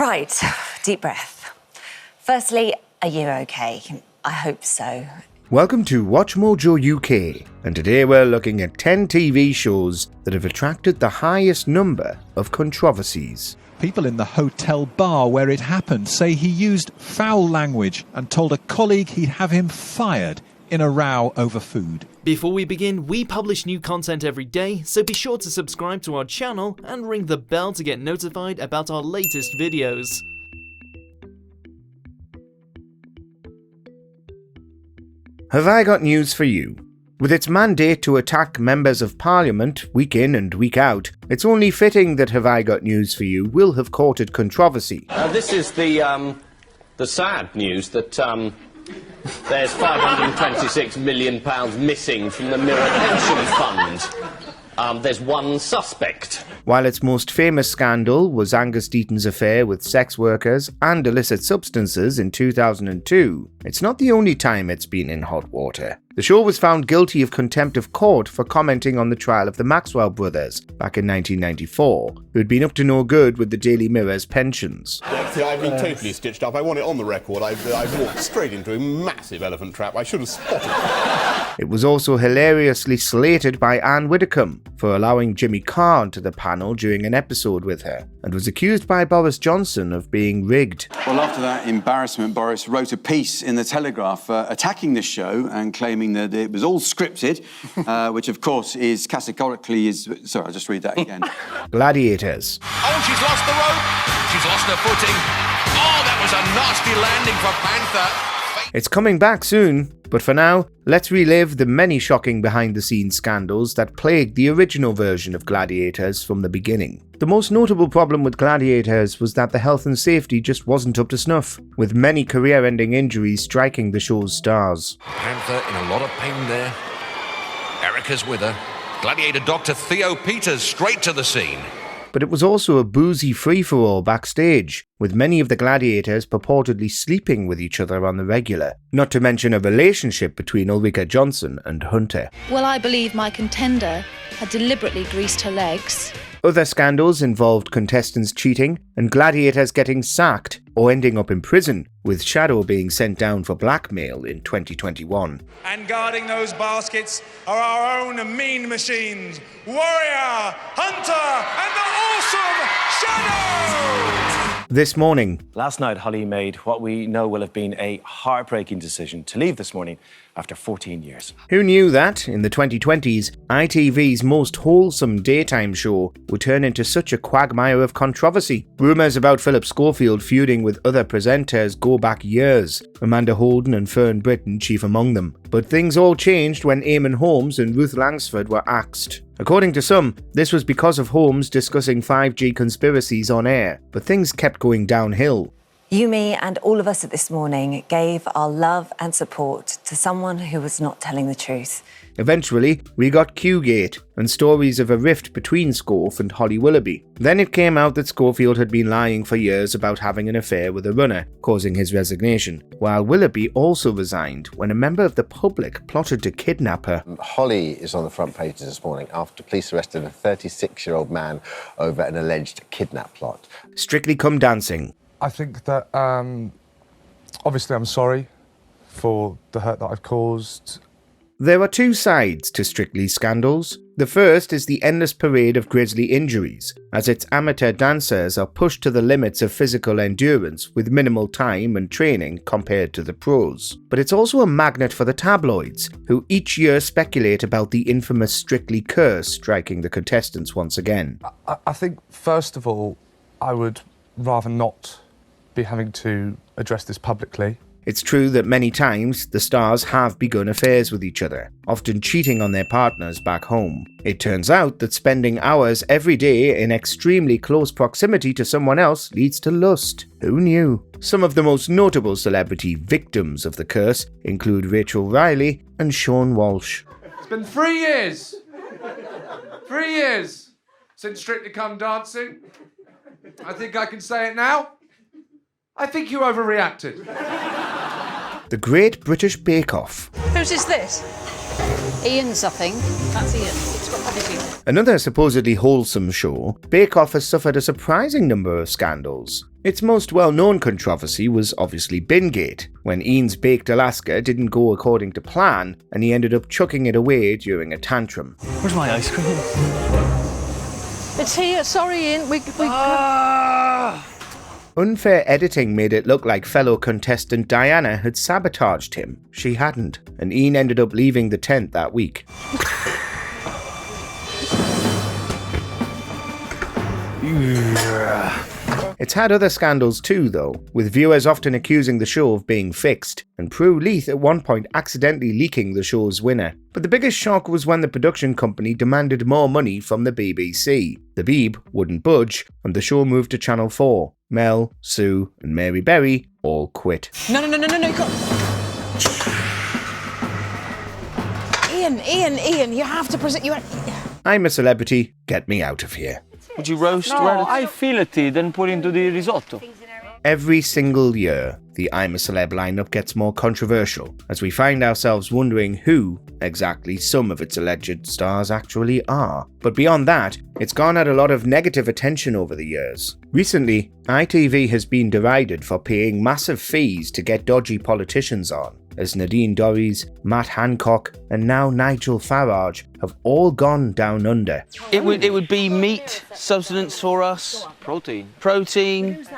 Right, deep breath. Firstly, are you okay? I hope so. Welcome to WatchMojoUK, and today we're looking at 10 TV shows that have attracted the highest number of controversies. People in the hotel bar where it happened say he used foul language and told a colleague he'd have him fired in a row over food. Before we begin, we publish new content every day, so be sure to subscribe to our channel and ring the bell to get notified about our latest videos. Have I got news for you? With its mandate to attack members of Parliament week in and week out, it's only fitting that Have I Got News for You will have courted controversy. This is the sad news that there's £526 million missing from the Mirror Pension Fund. There's one suspect. While its most famous scandal was Angus Deaton's affair with sex workers and illicit substances in 2002, it's not the only time it's been in hot water. The show was found guilty of contempt of court for commenting on the trial of the Maxwell brothers back in 1994, who had been up to no good with the Daily Mirror's pensions. I've been totally stitched up. I want it on the record. I've walked straight into a massive elephant trap. I should have spotted it. It was also hilariously slated by Anne Widdecombe for allowing Jimmy Carr onto the panel during an episode with her, and was accused by Boris Johnson of being rigged. Well, after that embarrassment, Boris wrote a piece in the Telegraph attacking the show and claiming that it was all scripted, which of course is categorically is... Sorry, I'll just read that again. Gladiators. Oh, she's lost the rope. She's lost her footing. Oh, that was a nasty landing for Panther. It's coming back soon, but for now, let's relive the many shocking behind-the-scenes scandals that plagued the original version of Gladiators from the beginning. The most notable problem with Gladiators was that the health and safety just wasn't up to snuff, with many career-ending injuries striking the show's stars. Panther in a lot of pain there. Erica's with her. Gladiator Dr. Theo Peters straight to the scene. But it was also a boozy free-for-all backstage, with many of the gladiators purportedly sleeping with each other on the regular, not to mention a relationship between Ulrika Johnson and Hunter. Well, I believe my contender had deliberately greased her legs. Other scandals involved contestants cheating and gladiators getting sacked or ending up in prison, with Shadow being sent down for blackmail in 2021. And guarding those baskets are our own mean machines, Warrior, Hunter, and the awesome Shadow! This morning. Last night, Holly made what we know will have been a heartbreaking decision to leave this morning after 14 years. Who knew that, in the 2020s, ITV's most wholesome daytime show would turn into such a quagmire of controversy? Rumours about Philip Schofield feuding with other presenters go back years, Amanda Holden and Fern Britton chief among them. But things all changed when Eamon Holmes and Ruth Langsford were axed. According to some, this was because of Holmes discussing 5G conspiracies on air, but things kept going downhill. You, me, and all of us at This Morning gave our love and support to someone who was not telling the truth. Eventually, we got Q-Gate and stories of a rift between Scof and Holly Willoughby. Then it came out that Schofield had been lying for years about having an affair with a runner, causing his resignation, while Willoughby also resigned when a member of the public plotted to kidnap her. Holly is on the front pages this morning after police arrested a 36-year-old man over an alleged kidnap plot. Strictly Come Dancing. I think that, obviously I'm sorry for the hurt that I've caused. There are two sides to Strictly's scandals. The first is the endless parade of grisly injuries, as its amateur dancers are pushed to the limits of physical endurance with minimal time and training compared to the pros. But it's also a magnet for the tabloids, who each year speculate about the infamous Strictly curse striking the contestants once again. I think, first of all, I would rather not be having to address this publicly. It's true that many times the stars have begun affairs with each other, often cheating on their partners back home. It turns out that spending hours every day in extremely close proximity to someone else leads to lust. Who knew? Some of the most notable celebrity victims of the curse include Rachel Riley and Sean Walsh. It's been 3 years! 3 years since Strictly Come Dancing. I think I can say it now. I think you overreacted. The Great British Bake Off. Whose is this? Ian's, I think. That's Ian. Another supposedly wholesome show, Bake Off has suffered a surprising number of scandals. Its most well-known controversy was obviously Bingate, when Ian's Baked Alaska didn't go according to plan and he ended up chucking it away during a tantrum. Where's my ice cream? It's here. Sorry, Ian. Unfair editing made it look like fellow contestant Diana had sabotaged him. She hadn't, and Ian ended up leaving the tent that week. It's had other scandals too, though, with viewers often accusing the show of being fixed, and Prue Leith at one point accidentally leaking the show's winner. But the biggest shock was when the production company demanded more money from the BBC. The Beeb wouldn't budge, and the show moved to Channel 4. Mel, Sue, and Mary Berry all quit. No, Ian, you have to present. I'm a celebrity, get me out of here. Would you roast? No, I fillet it and put into the risotto. Every single year, the I'm a Celeb lineup gets more controversial, as we find ourselves wondering who exactly some of its alleged stars actually are. But beyond that, it's garnered a lot of negative attention over the years. Recently, ITV has been derided for paying massive fees to get dodgy politicians on, as Nadine Dorries, Matt Hancock, and now Nigel Farage have all gone down under. It would be meat substance for us. Protein,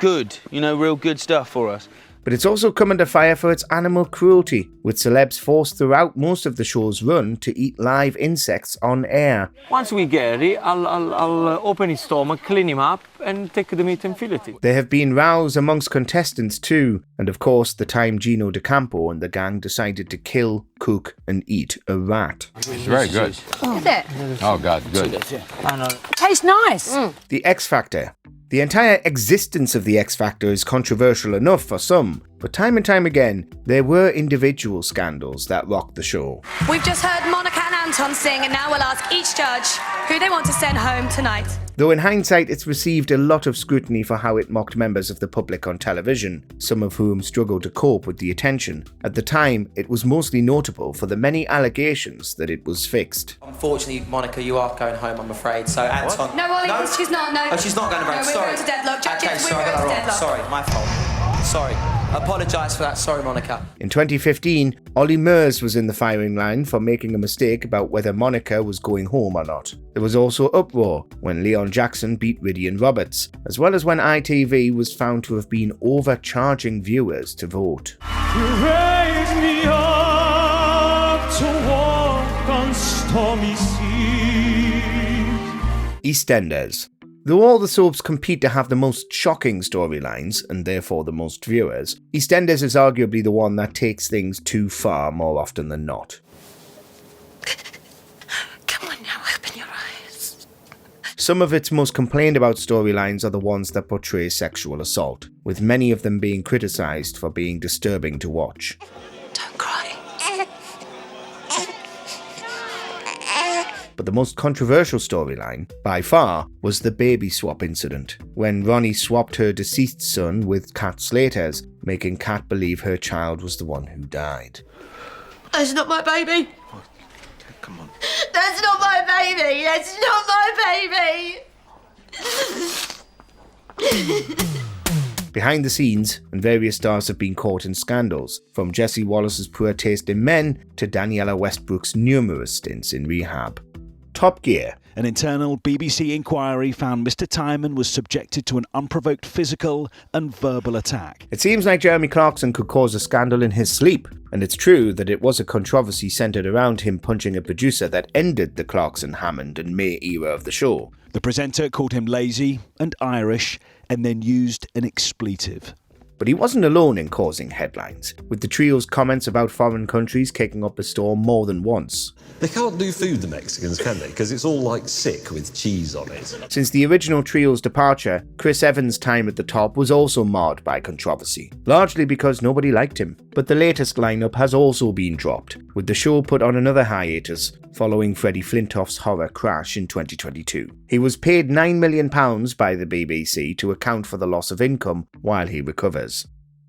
good. You know, real good stuff for us. But it's also come under fire for its animal cruelty, with celebs forced throughout most of the show's run to eat live insects on air. Once we get it, I'll open his stomach, clean him up, and take the meat and fillet it. There have been rows amongst contestants too, and of course the time Gino D'Acampo and the gang decided to kill, cook, and eat a rat. It's very good. Is it? Oh, God, good. Tastes nice. The XFactor. The entire existence of the XFactor is controversial enough for some, but time and time again, there were individual scandals that rocked the show. We've just heard Monica and Anton sing, and now we'll ask each judge who they want to send home tonight. Though in hindsight, it's received a lot of scrutiny for how it mocked members of the public on television, some of whom struggled to cope with the attention. At the time, it was mostly notable for the many allegations that it was fixed. Unfortunately, Monica, you are going home, I'm afraid. So, Anton... What? No, Ollie, she's not, no. Oh, she's not going home. No, Sorry. we're going to deadlock. Judges, Okay, sorry, I got that wrong. Sorry, my fault. Sorry. Apologise for that. Sorry, Monica. In 2015, Ollie Murs was in the firing line for making a mistake about whether Monica was going home or not. There was also uproar when Leon Jackson beat Ridian Roberts, as well as when ITV was found to have been overcharging viewers to vote. You raise me up to walk on stormy seas. EastEnders. Though all the soaps compete to have the most shocking storylines, and therefore the most viewers, EastEnders is arguably the one that takes things too far more often than not. Come on now, open your eyes. Some of its most complained about storylines are the ones that portray sexual assault, with many of them being criticised for being disturbing to watch. Don't cry. But the most controversial storyline, by far, was the baby swap incident, when Ronnie swapped her deceased son with Kat Slater's, making Kat believe her child was the one who died. That's not my baby. Come on. That's not my baby. That's not my baby. Behind the scenes, and various stars have been caught in scandals, from Jesse Wallace's poor taste in men to Daniela Westbrook's numerous stints in rehab. Top Gear. An internal BBC inquiry found Mr. Timon was subjected to an unprovoked physical and verbal attack. It seems like Jeremy Clarkson could cause a scandal in his sleep, and it's true that it was a controversy centred around him punching a producer that ended the Clarkson, Hammond and May era of the show. The presenter called him lazy and Irish and then used an expletive. But he wasn't alone in causing headlines, with the trio's comments about foreign countries kicking up a storm more than once. They can't do food, the Mexicans, can they? Because it's all like sick with cheese on it. Since the original trio's departure, Chris Evans' time at the top was also marred by controversy, largely because nobody liked him. But the latest lineup has also been dropped, with the show put on another hiatus following Freddie Flintoff's horror crash in 2022. He was paid £9 million by the BBC to account for the loss of income while he recovers.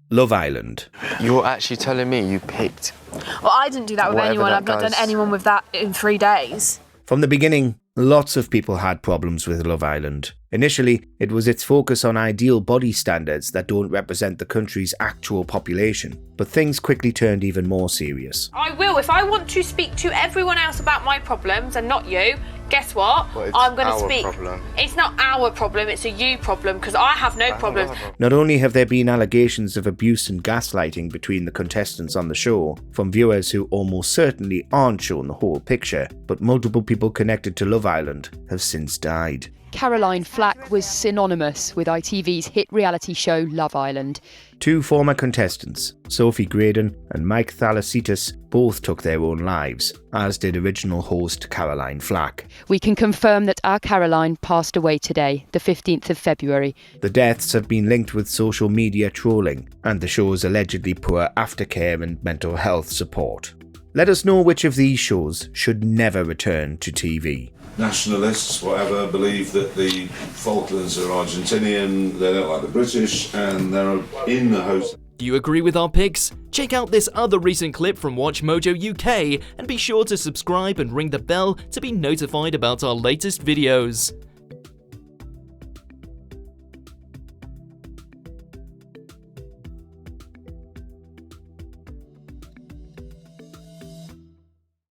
Love Island. You're actually telling me you picked Well, I didn't do that with Whatever anyone. that I've not done does. anyone with that in 3 days. From the beginning, lots of people had problems with Love Island. Initially, it was its focus on ideal body standards that don't represent the country's actual population, but things quickly turned even more serious. I will. If I want to speak to everyone else about my problems and not you, guess what? Well, it's I'm going to our speak. problem. It's not our problem, it's a you problem, because I have no problems. Not only have there been allegations of abuse and gaslighting between the contestants on the show, from viewers who almost certainly aren't shown the whole picture, but multiple people connected to Love Island have since died. Caroline Flack was synonymous with ITV's hit reality show Love Island. 2 former contestants, Sophie Graydon and Mike Thalasitis, both took their own lives, as did original host Caroline Flack. We can confirm that our Caroline passed away today, the 15th of February. The deaths have been linked with social media trolling and the show's allegedly poor aftercare and mental health support. Let us know which of these shows should never return to TV. Nationalists, whatever, believe that the Falklands are Argentinian, they don't like the British, and they're in the host. Do you agree with our picks? Check out this other recent clip from WatchMojoUK and be sure to subscribe and ring the bell to be notified about our latest videos.